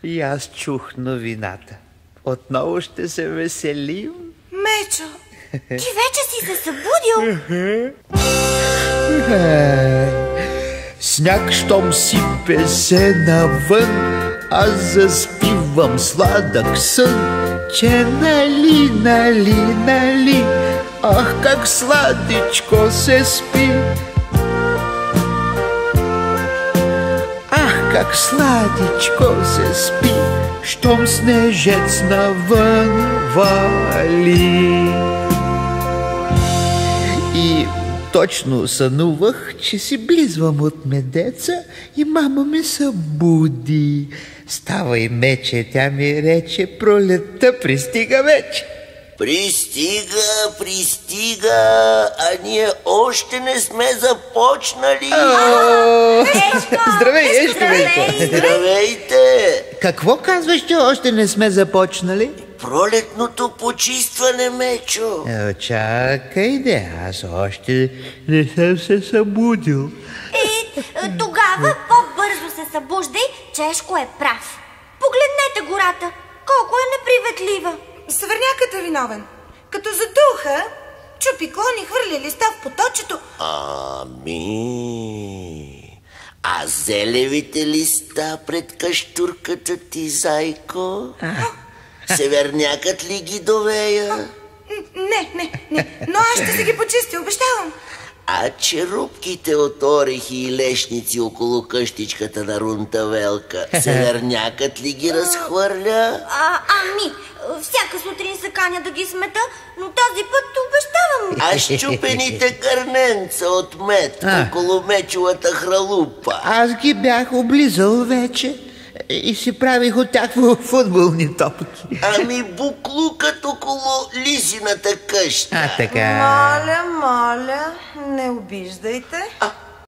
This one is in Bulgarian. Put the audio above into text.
И аз чух новината. Отново ще се веселим. Мечо, ти вече си се събудил? Сняг, щом сипе се навън, аз заспивам сладък сън, че нали, ах, как сладичко се спи. Ах, как сладичко се спи, щом снежец навън вали. И точно сънувах, че си близвам от медеца и мама ме събуди. Ставай, мече, тя ми рече, пролетта пристига вече. Пристига, а ние още не сме започнали. Здравей, Ешко. Здравейте! Какво казваш, че още не сме започнали? Пролетното почистване, Мечо. Чакай де, аз още не съм се събудил. Тогава по-бързо се събуждай, че Ешко е прав. Погледнете гората, колко е неприветлива. Съвърнякът е виновен. Като задуха, чупи клони, хвърли листа в поточето. А зелевите листа пред кащурката ти, зайко? Севернякът ли ги довея? Не, но аз ще се ги почистя, обещавам. А черупките от орехи и лешници около къщичката на Рунтавелка, севернякът ли ги разхвърля? Всяка сутрин се каня да ги смета, но този път обещавам. А щупените гърненца от мед около мечовата хралупа? Аз ги бях облизал вече и си правих от тях футболни топки. Буклукът около лисината къща. Така. Моля, не обиждайте.